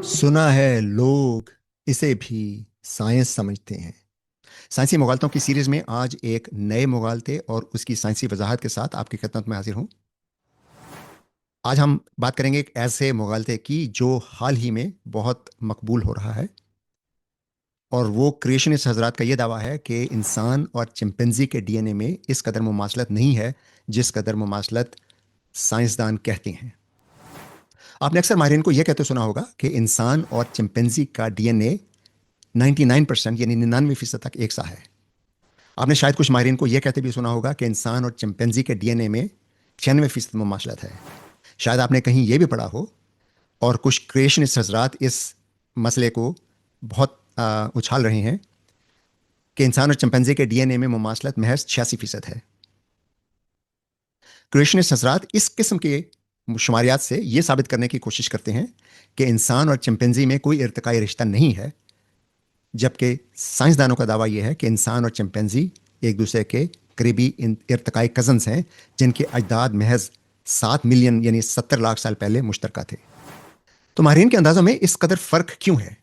सुना है लोग इसे भी साइंस समझते हैं। साइंसी मुगालतों की सीरीज में आज एक नए मुगालते और उसकी साइंसी वजाहत के साथ आपकी खिदमत में हाजिर हूं। आज हम बात करेंगे एक ऐसे मुगालते की जो हाल ही में बहुत मकबूल हो रहा है, और वो क्रिएशनिस्ट हजरात का ये दावा है कि इंसान और चिंपैंजी के डीएनए में इस कदर मुमासलत नहीं है जिस कदर मुमासलत साइंसदान कहते हैं। आपने अक्सर माहिरीन को यह कहते सुना होगा कि इंसान और चिंपैंजी का डीएनए 99% यानी 99% तक एक सा है। आपने शायद कुछ माहिरीन को यह कहते भी सुना होगा कि इंसान और चिंपैंजी के डीएनए में 96% मुमाशलत है। शायद आपने कहीं यह भी पढ़ा हो, और कुछ क्रिएशनिस्ट हजरात इस मसले को बहुत उछाल रहे हैं कि इंसान और चिंपैंजी के डीएनए में मुमाशलत महज 86% है। क्रिएशनिस्ट हजरात इस किस्म के शुमारियात से यह साबित करने की कोशिश करते हैं कि इंसान और चिंपैंजी में कोई इर्तिकाई रिश्ता नहीं है, जबकि साइंसदानों का दावा यह है कि इंसान और चिंपैंजी एक दूसरे के करीबी इर्तकाई कजन्स हैं, जिनके अजदाद महज 7 मिलियन यानी 70 लाख साल पहले मुश्तरका थे। तो माहिरीन के अंदाजों में इस कदर फ़र्क क्यों है?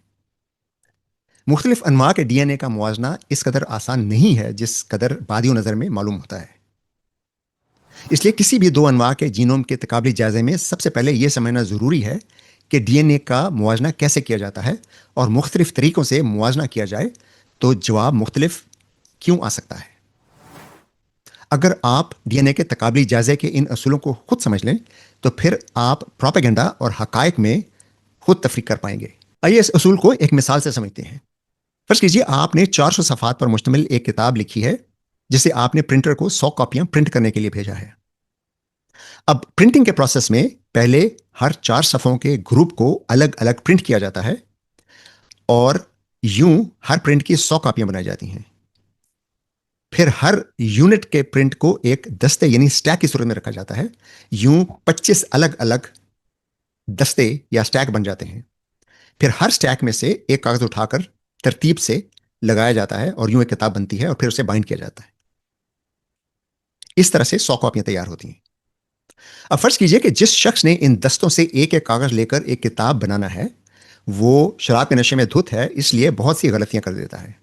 मुख्तलिफ अनवा के डीएनए का मुआजना इस कदर आसान नहीं है जिस कदर बादियों नज़र में मालूम होता है। इसलिए किसी भी दो अनवा के जीनोम के तकाबली जायजे में सबसे पहले यह समझना ज़रूरी है कि डीएनए का मुआजना कैसे किया जाता है, और मुख्तलिफ तरीक़ों से मुआजना किया जाए तो जवाब मुख्तलिफ क्यों आ सकता है। अगर आप डीएनए के तकाबली जायजे के इन असूलों को खुद समझ लें तो फिर आप प्रोपेगेंडा और हकायक में खुद तफरीक कर पाएंगे। आइए इस असूल को एक मिसाल से समझते हैं। फर्ज कीजिए आपने 400 सफ़ात पर मुश्तमिल एक किताब लिखी है, जिसे आपने प्रिंटर को 100 कॉपियां प्रिंट करने के लिए भेजा है। अब प्रिंटिंग के प्रोसेस में पहले हर 4 सफ़ों के ग्रुप को अलग अलग प्रिंट किया जाता है, और यूं हर प्रिंट की 100 कॉपियां बनाई जाती हैं। फिर हर यूनिट के प्रिंट को एक दस्ते यानी स्टैक की सूरत में रखा जाता है। यूं 25 अलग अलग दस्ते या स्टैक बन जाते हैं। फिर हर स्टैक में से एक कागज उठाकर तरतीब से लगाया जाता है, और यूं एक किताब बनती है, और फिर उसे बाइंड किया जाता है। इस तरह से 100 कॉपियां तैयार होती हैं। अब फर्ज कीजिए कि जिस शख्स ने इन दस्तों से एक एक कागज लेकर एक किताब बनाना है, वो शराब के नशे में धुत है, इसलिए बहुत सी गलतियां कर देता है।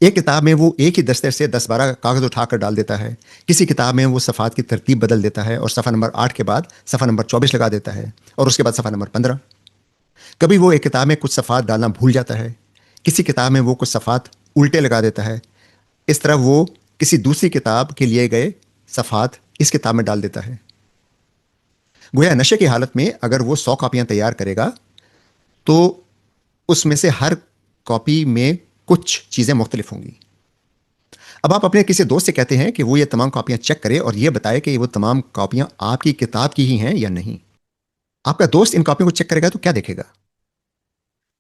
एक किताब में वो एक ही दस्ते से 10-12 कागज उठाकर डाल देता है। किसी किताब में वो सफ़ात की तरतीब बदल देता है, और सफ़ा नंबर 8 के बाद सफ़ा नंबर 24 लगा देता है, और उसके बाद सफ़ा नंबर 15। कभी वो एक किताब में कुछ सफ़ात डालना भूल जाता है। किसी किताब में वो कुछ सफ़ात उल्टे लगा देता है। इस तरह वो किसी दूसरी किताब के लिए गए सफ़ात इस किताब में डाल देता है। गोया नशे की हालत में अगर वो 100 कॉपियां तैयार करेगा तो उसमें से हर कॉपी में कुछ चीज़ें मुख्तलिफ होंगी। अब आप अपने किसी दोस्त से कहते हैं कि वो ये तमाम कॉपियां चेक करे और ये बताए कि वो तमाम कॉपियां आपकी किताब की ही हैं या नहीं। आपका दोस्त इन कॉपियों को चेक करेगा तो क्या देखेगा?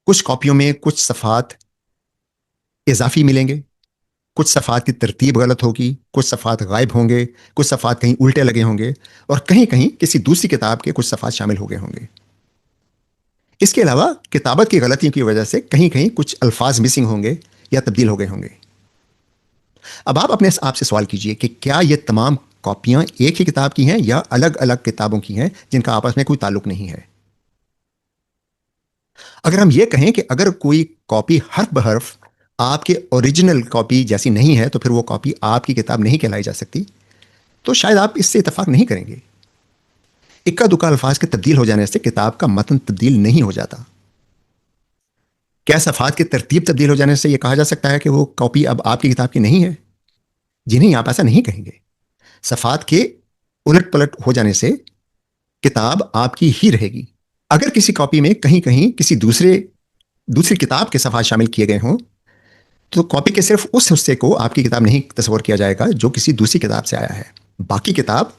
कुछ कॉपियों में कुछ सफ़ात इजाफी मिलेंगे, कुछ सफ़ात की तरतीब गलत होगी, कुछ सफ़ात गायब होंगे, कुछ सफ़ात कहीं उल्टे लगे होंगे, और कहीं कहीं किसी दूसरी किताब के कुछ सफ़ात शामिल हो गए होंगे। इसके अलावा किताबत की गलतियों की वजह से कहीं कहीं कुछ अल्फाज मिसिंग होंगे या तब्दील हो गए होंगे। अब आप अपने आप से सवाल कीजिए कि क्या ये तमाम कॉपियां एक ही किताब की हैं या अलग अलग किताबों की हैं जिनका आपस में कोई ताल्लुक नहीं है। अगर हम ये कहें कि अगर कोई कॉपी हर्फ बहर्फ आपके ओरिजिनल कॉपी जैसी नहीं है तो फिर वो कॉपी आपकी किताब नहीं कहलाई जा सकती, तो शायद आप इससे इतफाक नहीं करेंगे। इक्का दुक्का अल्फाज के तब्दील हो जाने से किताब का मतन तब्दील नहीं हो जाता। क्या सफ़ात की तरतीब तब्दील हो जाने से यह कहा जा सकता है कि वो कॉपी अब आपकी किताब की नहीं है? जी नहीं, आप ऐसा नहीं कहेंगे। सफ़ात के उलट पलट हो जाने से किताब आपकी ही रहेगी। अगर किसी कॉपी में कहीं कहीं किसी दूसरी किताब के सफ़ात शामिल किए गए हों, तो कॉपी के सिर्फ उस हिस्से को आपकी किताब नहीं तस्वर किया जाएगा जो किसी दूसरी किताब से आया है। बाकी किताब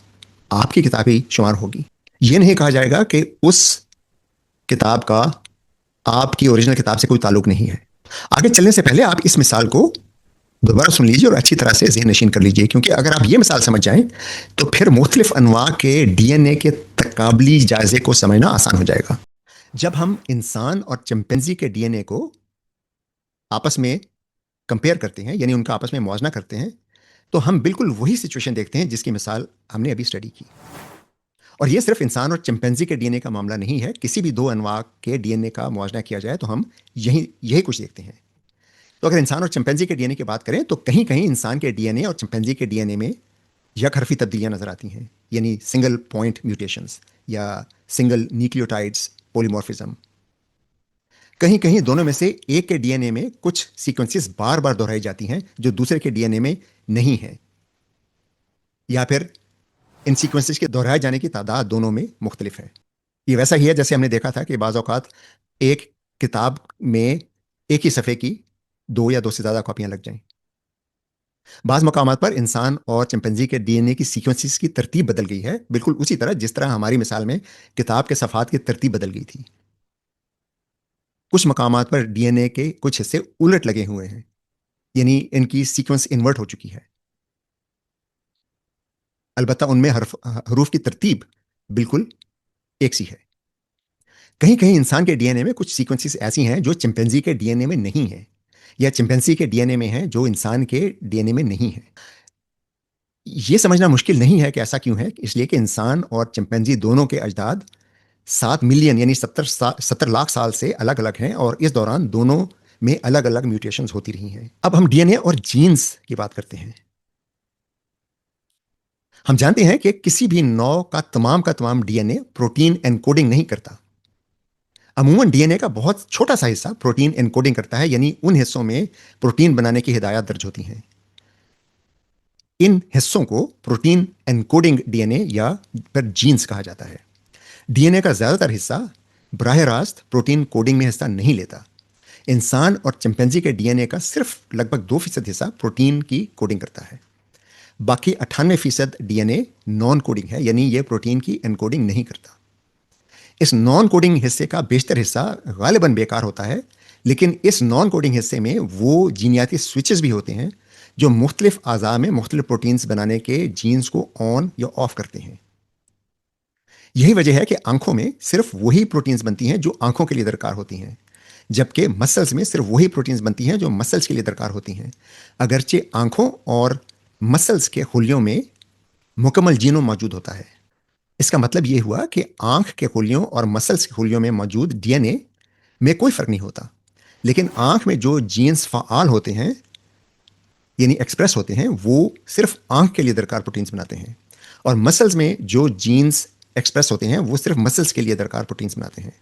आपकी किताब ही शुमार होगी। यह नहीं कहा जाएगा कि उस किताब का आपकी ओरिजिनल किताब से कोई ताल्लुक नहीं है। आगे चलने से पहले आप इस मिसाल को दोबारा सुन लीजिए और अच्छी तरह से ज़हन नशीन कर लीजिए, क्योंकि अगर आप ये मिसाल समझ जाएं तो फिर मुख्तलिफ अनवा के डीएनए के तकाबली जायजे को समझना आसान हो जाएगा। जब हम इंसान और चिंपैंजी के डीएनए को आपस में कंपेयर करते हैं, यानी उनका आपस में मुआवजा करते हैं, तो हम बिल्कुल वही सिचुएशन देखते हैं जिसकी मिसाल हमने अभी स्टडी की। और ये सिर्फ इंसान और चिंपैंजी के डीएनए का मामला नहीं है, किसी भी दो अनवा के डीएनए का मुआवजा किया जाए तो हम यही यही कुछ देखते हैं। तो अगर इंसान और चिंपैंजी के डीएनए की बात करें तो कहीं कहीं इंसान के डीएनए और चिंपैंजी के डीएनए में यकहरफी तब्दीलियां नजर आती हैं, यानी सिंगल पॉइंट म्यूटेशंस या सिंगल न्यूक्लियोटाइड्स पॉलीमॉर्फिज्म। कहीं कहीं दोनों में से एक के डीएनए में कुछ सीक्वेंसेस बार बार दोहराई जाती हैं जो दूसरे के डीएनए में नहीं है, या फिर इन सीक्वेंसेस के दोहराए जाने की तादाद दोनों में मुख्तलिफ है। ये वैसा ही है जैसे हमने देखा था कि बाज़ औक़ात एक किताब में एक ही सफ़े की दो या दो से ज़्यादा कॉपियां लग जाएं। बाज़ मकामात पर इंसान और चिंपैंजी के डीएनए की सीक्वेंसेस की तरतीब बदल गई है, बिल्कुल उसी तरह जिस तरह हमारी मिसाल में किताब के सफ़ात की तरतीब बदल गई थी। कुछ मकामात पर डीएनए के कुछ हिस्से उलट लगे हुए हैं, यानी इनकी सीक्वेंस इन्वर्ट हो चुकी है। अलबत्ता उनमें हरूफ की तरतीब बिल्कुल एक सी है। कहीं कहीं इंसान के डीएनए में कुछ सीक्वेंसेस ऐसी हैं जो चिंपैंजी के डीएनए में नहीं है, या चिंपैंजी के डीएनए में है जो इंसान के डीएनए में नहीं है। यह समझना मुश्किल नहीं है कि ऐसा क्यों है, इसलिए कि इंसान और चिंपैंजी दोनों के अजदाद 7 मिलियन यानी 70 लाख साल से अलग अलग हैं, और इस दौरान दोनों में अलग अलग म्यूटेशंस होती रही हैं। अब हम डीएनए और जीन्स की बात करते हैं। हम जानते हैं कि किसी भी नौ का तमाम डीएनए प्रोटीन एनकोडिंग नहीं करता। अमूमन डीएनए का बहुत छोटा सा हिस्सा प्रोटीन एनकोडिंग करता है, यानी उन हिस्सों में प्रोटीन बनाने की हिदायत दर्ज होती हैं। इन हिस्सों को प्रोटीन एनकोडिंग डीएनए या फिर जीन्स कहा जाता है। डीएनए का ज्यादातर हिस्सा बराह रास्त प्रोटीन कोडिंग में हिस्सा नहीं लेता। इंसान और चिंपैंजी के डीएनए का सिर्फ लगभग 2% हिस्सा प्रोटीन की कोडिंग करता है। बाकी 98% डीएनए नॉन कोडिंग है, यानी यह प्रोटीन की एनकोडिंग नहीं करता। इस नॉन कोडिंग हिस्से का बेशतर हिस्सा गालिबन बेकार होता है, लेकिन इस नॉन कोडिंग हिस्से में वो जीनियाती स्विचेस भी होते हैं जो मुख्तलिफ आज़ा में मुख्तलिफ प्रोटीन्स बनाने के जीन्स को ऑन या ऑफ करते हैं। यही वजह है कि आंखों में सिर्फ वही प्रोटीन्स बनती हैं जो आंखों के लिए दरकार होती हैं, जबकि मसल्स में सिर्फ वही प्रोटीन्स बनती हैं जो मसल्स के लिए दरकार होती हैं। अगरचे आंखों और मसल्स के खुलियों में मुकम्मल जीनोम मौजूद होता है। इसका मतलब यह हुआ कि आंख के खुलियों और मसल्स के खुलियों में मौजूद डीएनए में कोई फर्क नहीं होता, लेकिन आंख में जो जीन्स फ़ाल होते हैं यानी एक्सप्रेस होते हैं, वो सिर्फ आंख के लिए दरकार प्रोटीन्स बनाते हैं, और मसल्स में जो जीन्स एक्सप्रेस होते हैं वो सिर्फ मसल्स के लिए दरकार प्रोटीन्स बनाते हैं।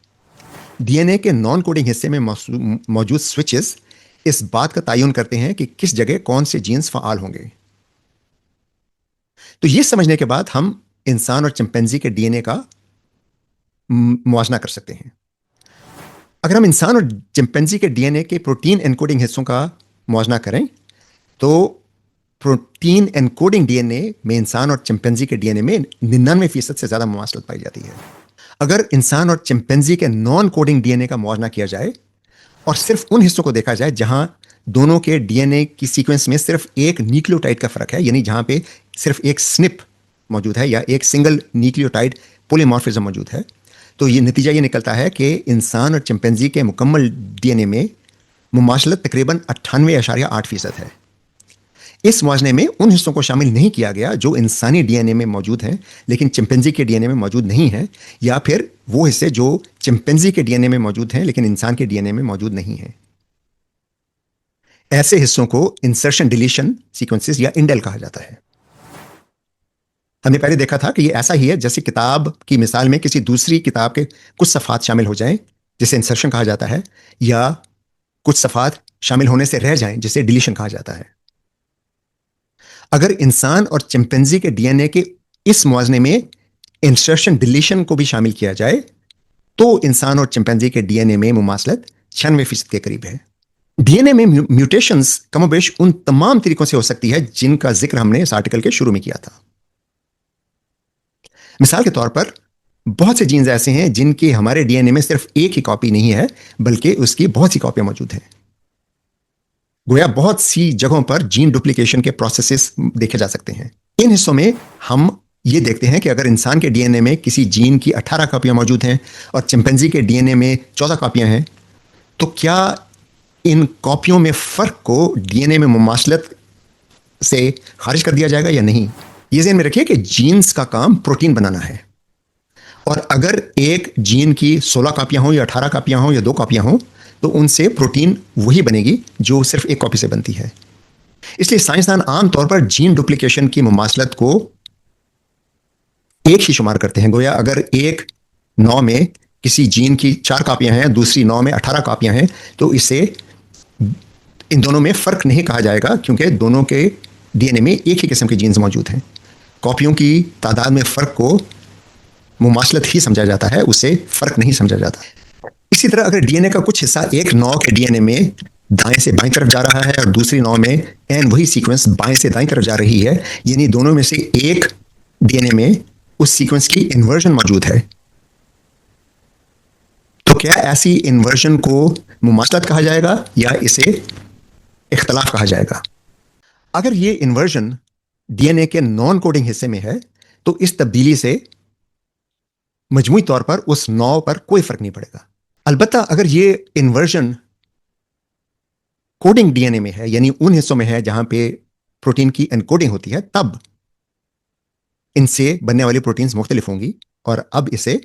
डीएनए के नॉन कोडिंग हिस्से में मौजूद स्विचेस इस बात का तयन करते हैं कि किस जगह कौन से जीन्स फ़ाल होंगे। तो ये समझने के बाद हम इंसान और चिंपैंजी के डीएनए का मुआवजा कर सकते हैं। अगर हम इंसान और चिंपैंजी के डीएनए के प्रोटीन एनकोडिंग हिस्सों का मुआवजा करें तो प्रोटीन एनकोडिंग डीएनए में इंसान और चिंपैंजी के डीएनए में 99% से ज़्यादा मुमासलत पाई जाती है। अगर इंसान और चिंपैंजी के नॉन कोडिंग डीएनए का मुआवजा किया जाए और सिर्फ उन हिस्सों को देखा जाए जहां दोनों के डीएनए की सीक्वेंस में सिर्फ एक न्यूक्लियोटाइड का फर्क है, यानी जहां पे सिर्फ एक स्निप मौजूद है या एक सिंगल न्यूक्लियोटाइड पॉलीमॉर्फिज्म मौजूद है, तो ये नतीजा ये निकलता है कि इंसान और चिंपैंजी के मुकम्मल डीएनए में मुमासलत तकरीबन 98.8% है। इस मुआवजे में उन हिस्सों को शामिल नहीं किया गया जो इंसानी डीएनए में मौजूद हैं लेकिन चिंपैंजी के डीएनए में मौजूद नहीं है, या फिर वो हिस्से जो चिंपैंजी के डीएनए में मौजूद हैं लेकिन इंसान के डीएनए में मौजूद नहीं है। ऐसे हिस्सों को इंसर्शन डिलीशन सीक्वेंसेस या इंडेल कहा जाता है। हमने पहले देखा था कि ये ऐसा ही है जैसे किताब की मिसाल में किसी दूसरी किताब के कुछ सफ़ात शामिल हो जाएं जिसे इंसर्शन कहा जाता है, या कुछ सफ़ात शामिल होने से रह जाएं जिसे डिलीशन कहा जाता है। अगर इंसान और चिंपैंजी के डीएनए के इस मुआवजे में इंसर्शन डिलीशन को भी शामिल किया जाए तो इंसान और चिंपैंजी के डीएनए में मुमासलत 96% के करीब है। डीएनए में म्यूटेशंस कमोबेश उन तमाम तरीकों से हो सकती है जिनका जिक्र हमने इस आर्टिकल के शुरू में किया था। मिसाल के तौर पर बहुत से जीन्स ऐसे हैं जिनके हमारे डीएनए में सिर्फ एक ही कॉपी नहीं है बल्कि उसकी बहुत सी कॉपियां मौजूद हैं। गोया बहुत सी जगहों पर जीन डुप्लीकेशन के प्रोसेसेस देखे जा सकते हैं। इन हिस्सों में हम ये देखते हैं कि अगर इंसान के डीएनए में किसी जीन की 18 कॉपियां मौजूद हैं और चिंपैंजी के डीएनए में 14 कॉपियां हैं, तो क्या इन कॉपियों में फ़र्क को डीएनए में मुमासलत से खारिज कर दिया जाएगा या नहीं? ये ज़हन में रखिए कि जीन्स का काम प्रोटीन बनाना है और अगर एक जीन की 16 कापियां हो या 18 कापियां हो या 2 कापियां हो तो उनसे प्रोटीन वही बनेगी जो सिर्फ एक कॉपी से बनती है। इसलिए साइंसदान आमतौर पर जीन डुप्लीकेशन की मुमासलत को एक ही शुमार करते हैं। गोया अगर एक नौ में किसी जीन की 4 कापियां हैं, दूसरी नौ में 18 कापियां हैं, तो इसे इन दोनों में फ़र्क नहीं कहा जाएगा, क्योंकि दोनों के डीएनए में एक ही किस्म के जीन्स मौजूद हैं। कॉपियों की तादाद में फ़र्क को मुमासलत ही समझा जाता है, उसे फ़र्क नहीं समझा जाता। इसी तरह अगर डीएनए का कुछ हिस्सा एक नौ के डीएनए में दाएं से बाएं तरफ जा रहा है और दूसरी नौ में एन वही सीक्वेंस बाएं से दाएं तरफ जा रही है, यानी दोनों में से एक डीएनए में उस सीक्वेंस की इन्वर्जन मौजूद है, तो क्या ऐसी इन्वर्जन को मुमासलत कहा जाएगा या इसे इख्तलाफ कहा जाएगा? अगर ये इन्वर्जन डीएनए के नॉन कोडिंग हिस्से में है तो इस तब्दीली से मजमूई तौर पर उस नौ पर कोई फर्क नहीं पड़ेगा। अलबत्ता अगर ये इन्वर्जन कोडिंग डीएनए में है, यानी उन हिस्सों में है जहां पे प्रोटीन की एनकोडिंग होती है, तब इनसे बनने वाली प्रोटीन्स मुख्तलिफ होंगी और अब इसे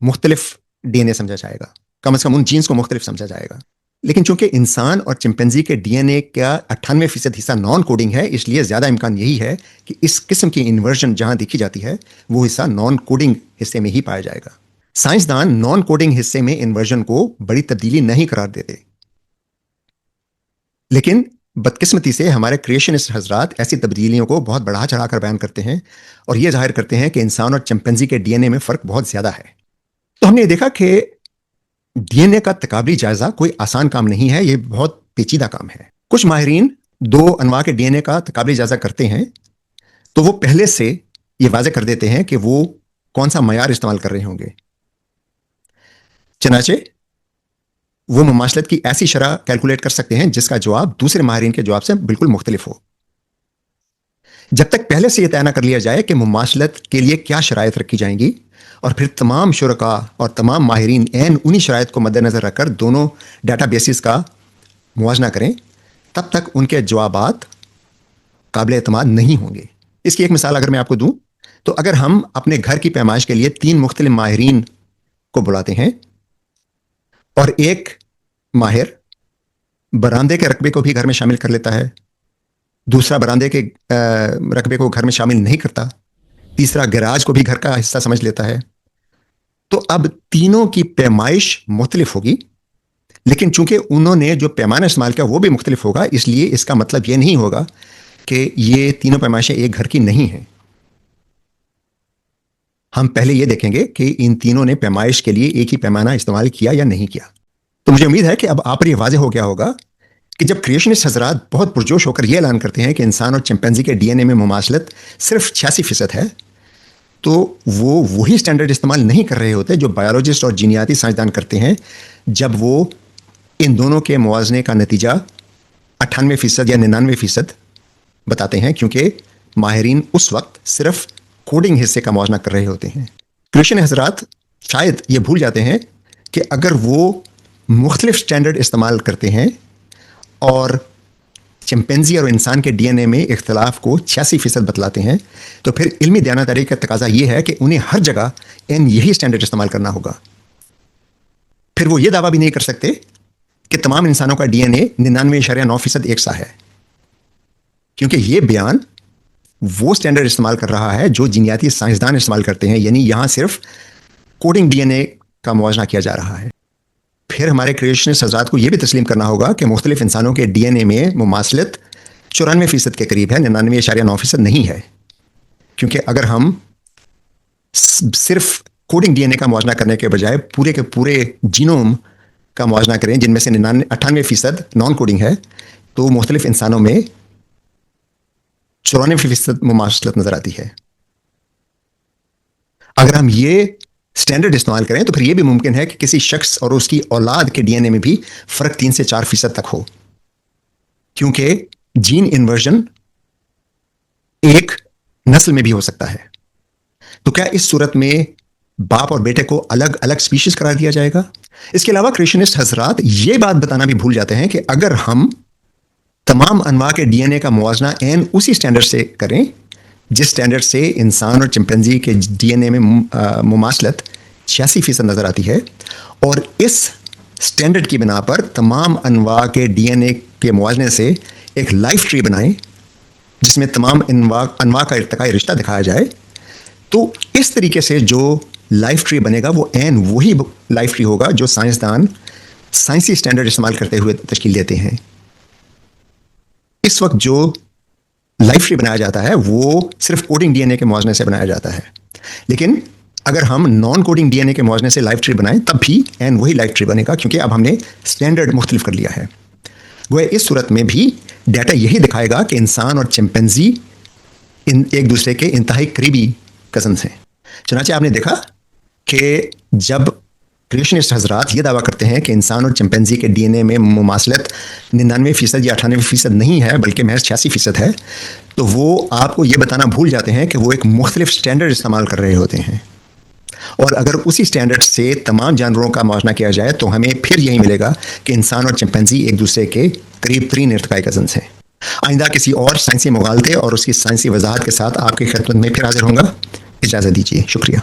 मुख्तलिफ डीएनए समझा जाएगा, कम से कम उन जीन्स को मुख्तलिफ समझा जाएगा। लेकिन चूंकि इंसान और चिंपैंजी के डीएनए का 98% हिस्सा नॉन कोडिंग है, इसलिए ज्यादा इम्कान यही है कि इस किस्म की इन्वर्जन जहां देखी जाती है वो हिस्सा नॉन कोडिंग हिस्से में ही पाया जाएगा। साइंसदान नॉन कोडिंग हिस्से में इन्वर्जन को बड़ी तब्दीली नहीं करार देते, लेकिन बदकिस्मती से हमारे क्रिएशनिस्ट हजरात ऐसी तब्दीलियों को बहुत बढ़ा चढ़ाकर बयान करते हैं और यह जाहिर करते हैं कि इंसान और चिंपैंजी के डीएनए में फर्क बहुत ज्यादा है। तो हमने देखा कि डीएनए का तकाबली जायजा कोई आसान काम नहीं है, यह बहुत पेचीदा काम है। कुछ माहिरीन 2 अनवा के डीएनए का तकाबली जायजा करते हैं तो वो पहले से यह वाज़ेह कर देते हैं कि वो कौन सा मयार इस्तेमाल कर रहे होंगे। चनाचे वो मुमाशलत की ऐसी शरह कैलकुलेट कर सकते हैं जिसका जवाब दूसरे माहिरीन के जवाब से बिल्कुल मुख्तलिफ हो। जब तक पहले से यह तय न कर लिया जाए कि मुमाशलत के लिए क्या शराइत रखी जाएंगी और फिर तमाम शुरका और तमाम माहिरीन एन उन्हीं शराइत को मद्देनजर रखकर दोनों डाटा बेसिस का मुआजना करें, तब तक उनके जवाबात काबिल एतमाद नहीं होंगे। इसकी एक मिसाल अगर मैं आपको दूं तो अगर हम अपने घर की पैमाइश के लिए 3 मुख्तलिफ माहिरीन को बुलाते हैं और एक माहिर बरामदे के रकबे को भी घर में शामिल कर लेता है, दूसरा बरामदे के रकबे को घर में शामिल नहीं करता, तीसरा गैराज को भी घर का हिस्सा समझ लेता है, तो अब तीनों की पैमाइश मुख्तलिफ होगी, लेकिन चूंकि उन्होंने जो पैमाना इस्तेमाल किया वो भी मुख्तलिफ होगा, इसलिए इसका मतलब ये नहीं होगा कि ये तीनों पैमाइशें एक घर की नहीं हैं। हम पहले ये देखेंगे कि इन तीनों ने पैमाइश के लिए एक ही पैमाना इस्तेमाल किया या नहीं किया। तो मुझे उम्मीद है कि अब आप पर यह वाज़ेह हो गया होगा कि जब क्रिएशनिस्ट हजरात बहुत पुरजोश होकर यह ऐलान करते हैं कि इंसान और चिंपैंजी के डीएनए में मुमासलत सिर्फ 86% है, तो वो वही स्टैंडर्ड इस्तेमाल नहीं कर रहे होते जो बायोलॉजिस्ट और जीनियाती साइंसदान करते हैं जब वो इन दोनों के मुआवजे का नतीजा 98% या 99% बताते हैं, क्योंकि माहिरीन उस वक्त सिर्फ कोडिंग हिस्से का मुआवजा कर रहे होते हैं। क्रिएशन हजरात शायद ये भूल जाते हैं कि अगर वो मुख्तलिफ स्टैंडर्ड इस्तेमाल करते हैं और चिंपैंजी और इंसान के डीएनए में इख्तलाफ को 86% बतलाते हैं, तो फिर इल्मी दयानतदारी का तकाजा यह है कि उन्हें हर जगह यही स्टैंडर्ड इस्तेमाल करना होगा। फिर वो ये दावा भी नहीं कर सकते कि तमाम इंसानों का डीएनए 99.9% एक सा है, क्योंकि ये बयान वो स्टैंडर्ड इस्तेमाल कर रहा है जो जीनियाती साइंसदान इस्तेमाल करते हैं, यानी यहां सिर्फ कोडिंग डीएनए का मुआवजा किया जा रहा है। फिर हमारे क्रिएशनिस्ट हजरात को यह भी तस्लीम करना होगा कि मुख्तलिफ इंसानों के डीएनए में मुमासलत 94% के करीब है, 99.9% नहीं है, क्योंकि अगर हम सिर्फ कोडिंग डीएनए का मुआवजा करने के बजाय पूरे के पूरे जीनोम का मुआवजा करें जिनमें से 98% नॉन कोडिंग है, तो मुख्तलिफ इंसानों में 94% मुमासलत नजर आती है। अगर हम ये स्टैंडर्ड इस्तेमाल करें तो फिर यह भी मुमकिन है कि किसी शख्स और उसकी औलाद के डीएनए में भी फर्क 3 से 4% तक हो, क्योंकि जीन इन्वर्जन एक नस्ल में भी हो सकता है। तो क्या इस सूरत में बाप और बेटे को अलग अलग स्पीशीज करार दिया जाएगा? इसके अलावा क्रिएशनिस्ट हजरात ये बात बताना भी भूल जाते हैं कि अगर हम तमाम अनवा के डीएनए का मुआवजा एन उसी स्टैंडर्ड से करें जिस स्टैंडर्ड से इंसान और चिंपैंजी के डीएनए में मुमासलत 86% नज़र आती है, और इस स्टैंडर्ड की बिना पर तमाम अनवा के डीएनए के मुआवजे से एक लाइफ ट्री बनाएं जिसमें तमाम अनवा का इर्तिकाई रिश्ता दिखाया जाए, तो इस तरीके से जो लाइफ ट्री बनेगा वो एन वही लाइफ ट्री होगा जो साइंसदान साइंसी स्टैंडर्ड इस्तेमाल करते हुए तश्कील देते हैं। इस वक्त जो लाइफ ट्री बनाया जाता है वो सिर्फ कोडिंग डीएनए के मुआवजे से बनाया जाता है, लेकिन अगर हम नॉन कोडिंग डीएनए के मुआवजे से लाइफ ट्री बनाएं तब भी एन वही लाइफ ट्री बनेगा, क्योंकि अब हमने स्टैंडर्ड मुख्तलिफ कर लिया है। गोया इस सूरत में भी डाटा यही दिखाएगा कि इंसान और चिंपैंजी एक दूसरे के इंतहाई करीबी कज़न्स हैं। चुनांचे आपने देखा कि जब क्रिएशनिस्ट हजरात ये दावा करते हैं कि इंसान और चिंपैंजी के डीएनए में मुमासलत 99% या 98% नहीं है बल्कि महज 86% है, तो वो आपको ये बताना भूल जाते हैं कि वो एक मुख्तलिफ स्टैंडर्ड इस्तेमाल कर रहे होते हैं। और अगर उसी स्टैंडर्ड से तमाम जानवरों का मुआवजा किया जाए तो हमें फिर यही मिलेगा कि इंसान और चिंपैंजी एक दूसरे के करीब तरीन इर्तिकाई कज़न्स हैं। आइंदा किसी और साइंसी मुगालते और उसकी साइंसी वजाहत के साथ आपकी खिदमत में फिर हाजिर होंगे। इजाज़त दीजिए। शुक्रिया।